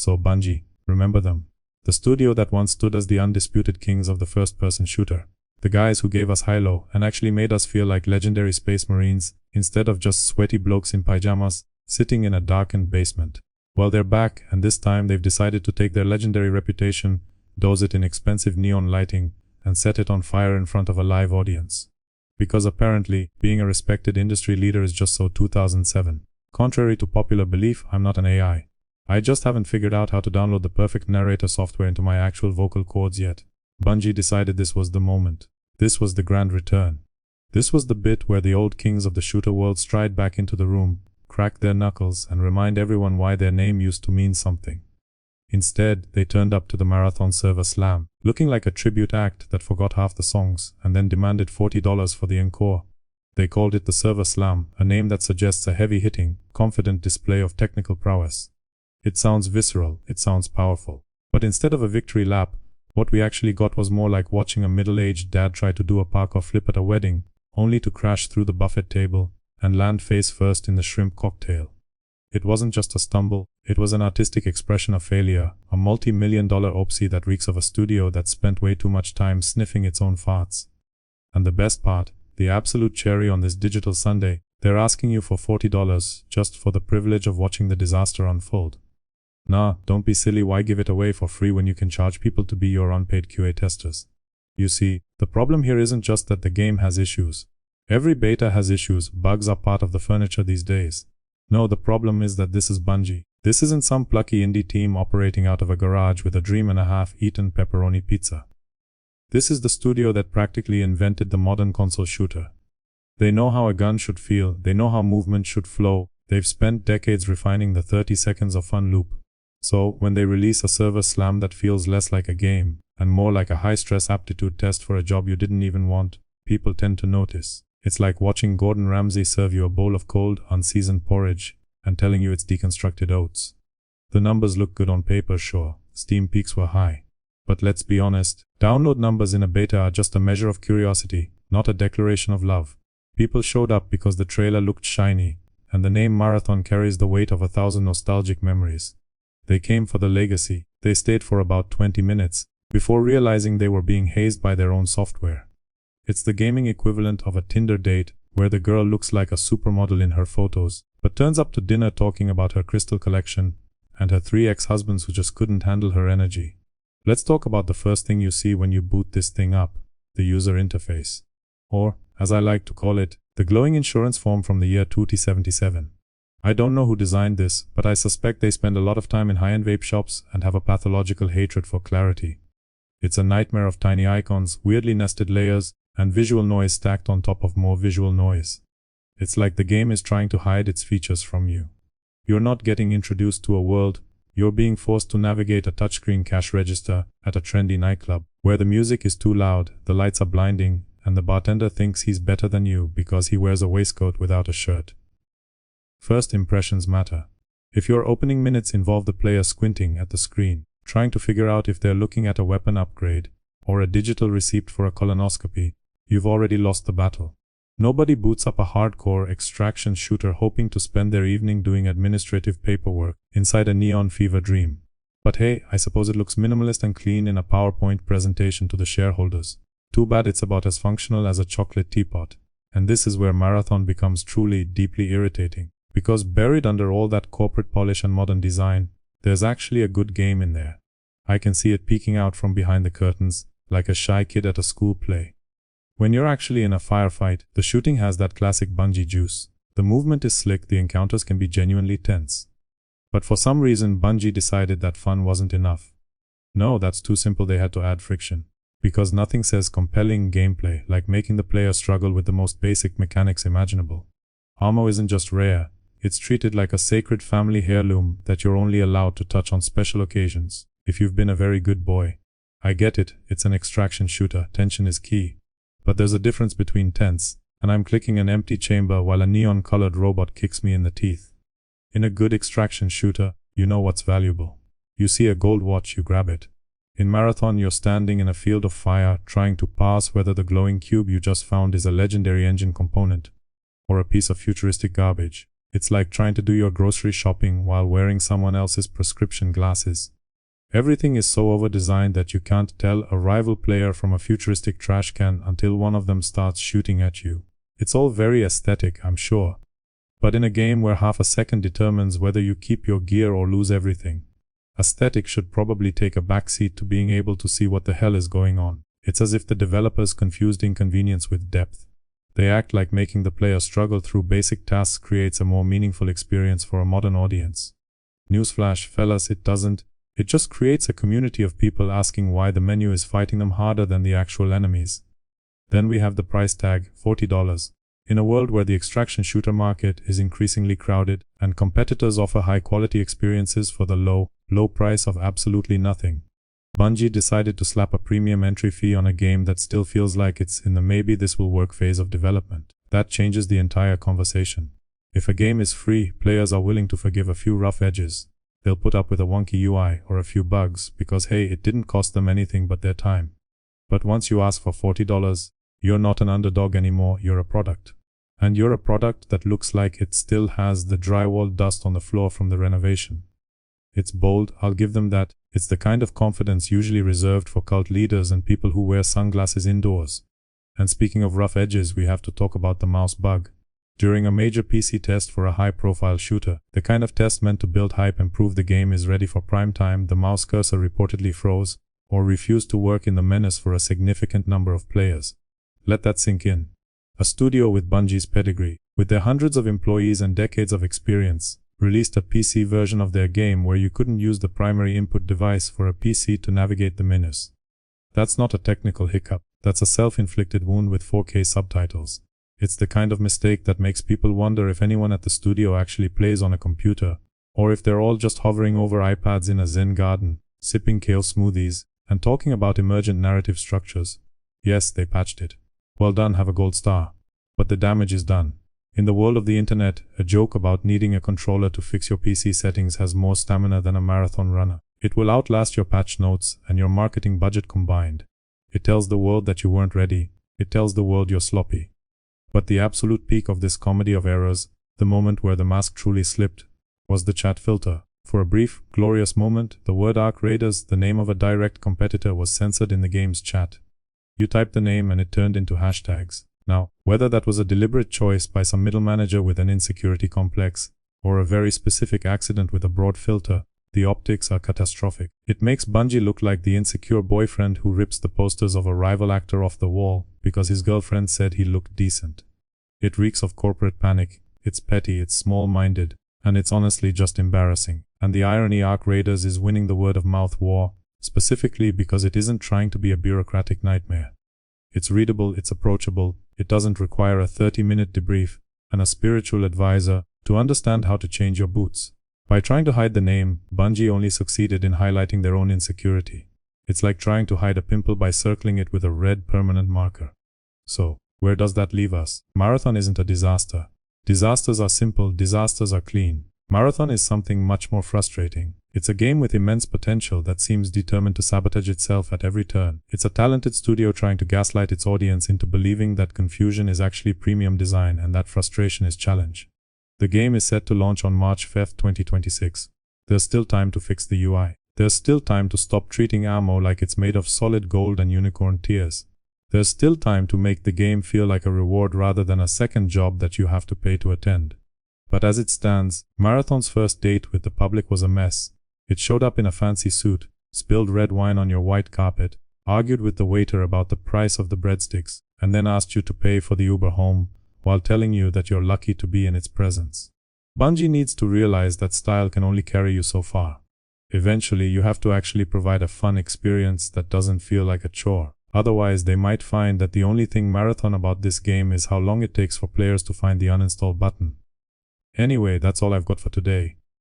So Bungie, remember them? The studio that once stood as the undisputed kings of the first-person shooter. The guys who gave us Halo and actually made us feel like legendary space marines, instead of just sweaty blokes in pajamas, sitting in a darkened basement. Well, they're back, and this time they've decided to take their legendary reputation, dose it in expensive neon lighting, and set it on fire in front of a live audience. Because apparently, being a respected industry leader is just so 2007. Contrary to popular belief, I'm not an AI. I just haven't figured out how to download the perfect narrator software into my actual vocal cords yet. Bungie decided this was the moment. This was the grand return. This was the bit where the old kings of the shooter world stride back into the room, crack their knuckles, and remind everyone why their name used to mean something. Instead, they turned up to the Marathon server slam, looking like a tribute act that forgot half the songs and then demanded $40 for the encore. They called it the server slam, a name that suggests a heavy-hitting, confident display of technical prowess. It sounds visceral, it sounds powerful. But instead of a victory lap, what we actually got was more like watching a middle-aged dad try to do a parkour flip at a wedding, only to crash through the buffet table and land face first in the shrimp cocktail. It wasn't just a stumble, it was an artistic expression of failure, a multi-million-dollar opsy that reeks of a studio that spent way too much time sniffing its own farts. And the best part, the absolute cherry on this digital Sunday, they're asking you for $40 just for the privilege of watching the disaster unfold. Nah, don't be silly, why give it away for free when you can charge people to be your unpaid QA testers? You see, the problem here isn't just that the game has issues. Every beta has issues, bugs are part of the furniture these days. No, the problem is that this is Bungie. This isn't some plucky indie team operating out of a garage with a dream and a half-eaten pepperoni pizza. This is the studio that practically invented the modern console shooter. They know how a gun should feel, they know how movement should flow, they've spent decades refining the 30 seconds of fun loop. So, when they release a server slam that feels less like a game, and more like a high-stress aptitude test for a job you didn't even want, people tend to notice. It's like watching Gordon Ramsay serve you a bowl of cold, unseasoned porridge, and telling you it's deconstructed oats. The numbers look good on paper, sure, Steam peaks were high. But let's be honest, download numbers in a beta are just a measure of curiosity, not a declaration of love. People showed up because the trailer looked shiny, and the name Marathon carries the weight of 1,000 nostalgic memories. They came for the legacy, they stayed for about 20 minutes, before realizing they were being hazed by their own software. It's the gaming equivalent of a Tinder date, where the girl looks like a supermodel in her photos, but turns up to dinner talking about her crystal collection, and her 3 ex-husbands who just couldn't handle her energy. Let's talk about the first thing you see when you boot this thing up, the user interface. Or, as I like to call it, the glowing insurance form from the year 2077. I don't know who designed this, but I suspect they spend a lot of time in high-end vape shops and have a pathological hatred for clarity. It's a nightmare of tiny icons, weirdly nested layers, and visual noise stacked on top of more visual noise. It's like the game is trying to hide its features from you. You're not getting introduced to a world, you're being forced to navigate a touchscreen cash register at a trendy nightclub, where the music is too loud, the lights are blinding, and the bartender thinks he's better than you because he wears a waistcoat without a shirt. First impressions matter. If your opening minutes involve the player squinting at the screen, trying to figure out if they're looking at a weapon upgrade, or a digital receipt for a colonoscopy, you've already lost the battle. Nobody boots up a hardcore extraction shooter hoping to spend their evening doing administrative paperwork inside a neon fever dream. But hey, I suppose it looks minimalist and clean in a PowerPoint presentation to the shareholders. Too bad it's about as functional as a chocolate teapot. And this is where Marathon becomes truly, deeply irritating. Because buried under all that corporate polish and modern design, there's actually a good game in there. I can see it peeking out from behind the curtains, like a shy kid at a school play. When you're actually in a firefight, the shooting has that classic Bungie juice. The movement is slick, the encounters can be genuinely tense. But for some reason, Bungie decided that fun wasn't enough. No, that's too simple, they had to add friction. Because nothing says compelling gameplay like making the player struggle with the most basic mechanics imaginable. Armor isn't just rare, it's treated like a sacred family heirloom that you're only allowed to touch on special occasions, if you've been a very good boy. I get it, it's an extraction shooter, tension is key. But there's a difference between tense, and I'm clicking an empty chamber while a neon-colored robot kicks me in the teeth. In a good extraction shooter, you know what's valuable. You see a gold watch, you grab it. In Marathon, you're standing in a field of fire, trying to parse whether the glowing cube you just found is a legendary engine component, or a piece of futuristic garbage. It's like trying to do your grocery shopping while wearing someone else's prescription glasses. Everything is so over-designed that you can't tell a rival player from a futuristic trash can until one of them starts shooting at you. It's all very aesthetic, I'm sure. But in a game where half a second determines whether you keep your gear or lose everything, aesthetic should probably take a backseat to being able to see what the hell is going on. It's as if the developers confused inconvenience with depth. They act like making the player struggle through basic tasks creates a more meaningful experience for a modern audience. Newsflash, fellas, it doesn't. It just creates a community of people asking why the menu is fighting them harder than the actual enemies. Then we have the price tag, $40. In a world where the extraction shooter market is increasingly crowded and competitors offer high-quality experiences for the low price of absolutely nothing, Bungie decided to slap a premium entry fee on a game that still feels like it's in the maybe this will work phase of development. That changes the entire conversation. If a game is free, players are willing to forgive a few rough edges. They'll put up with a wonky UI or a few bugs because hey, it didn't cost them anything but their time. But once you ask for $40, you're not an underdog anymore, you're a product. And you're a product that looks like it still has the drywall dust on the floor from the renovation. It's bold, I'll give them that. It's the kind of confidence usually reserved for cult leaders and people who wear sunglasses indoors. And speaking of rough edges, we have to talk about the mouse bug. During a major PC test for a high-profile shooter, the kind of test meant to build hype and prove the game is ready for prime time, the mouse cursor reportedly froze or refused to work in the Menace for a significant number of players. Let that sink in. A studio with Bungie's pedigree, with their hundreds of employees and decades of experience, released a PC version of their game where you couldn't use the primary input device for a PC to navigate the menus. That's not a technical hiccup, that's a self-inflicted wound with 4K subtitles. It's the kind of mistake that makes people wonder if anyone at the studio actually plays on a computer, or if they're all just hovering over iPads in a Zen garden, sipping kale smoothies, and talking about emergent narrative structures. Yes, they patched it. Well done, have a gold star. But the damage is done. In the world of the internet, a joke about needing a controller to fix your PC settings has more stamina than a marathon runner. It will outlast your patch notes and your marketing budget combined. It tells the world that you weren't ready. It tells the world you're sloppy. But the absolute peak of this comedy of errors, the moment where the mask truly slipped, was the chat filter. For a brief, glorious moment, the word Arc Raiders, the name of a direct competitor, was censored in the game's chat. You typed the name and it turned into hashtags. Now, whether that was a deliberate choice by some middle manager with an insecurity complex, or a very specific accident with a broad filter, the optics are catastrophic. It makes Bungie look like the insecure boyfriend who rips the posters of a rival actor off the wall because his girlfriend said he looked decent. It reeks of corporate panic, it's petty, it's small-minded, and it's honestly just embarrassing. And the irony, Arc Raiders is winning the word-of-mouth war, specifically because it isn't trying to be a bureaucratic nightmare. It's readable, it's approachable, it doesn't require a 30-minute debrief and a spiritual advisor to understand how to change your boots. By trying to hide the name, Bungie only succeeded in highlighting their own insecurity. It's like trying to hide a pimple by circling it with a red permanent marker. So, where does that leave us? Marathon isn't a disaster. Disasters are simple, disasters are clean. Marathon is something much more frustrating. It's a game with immense potential that seems determined to sabotage itself at every turn. It's a talented studio trying to gaslight its audience into believing that confusion is actually premium design and that frustration is challenge. The game is set to launch on March 5, 2026. There's still time to fix the UI. There's still time to stop treating ammo like it's made of solid gold and unicorn tears. There's still time to make the game feel like a reward rather than a second job that you have to pay to attend. But as it stands, Marathon's first date with the public was a mess. It showed up in a fancy suit, spilled red wine on your white carpet, argued with the waiter about the price of the breadsticks, and then asked you to pay for the Uber home, while telling you that you're lucky to be in its presence. Bungie needs to realize that style can only carry you so far. Eventually, you have to actually provide a fun experience that doesn't feel like a chore. Otherwise, they might find that the only thing marathon about this game is how long it takes for players to find the uninstall button. Anyway, that's all I've got for today.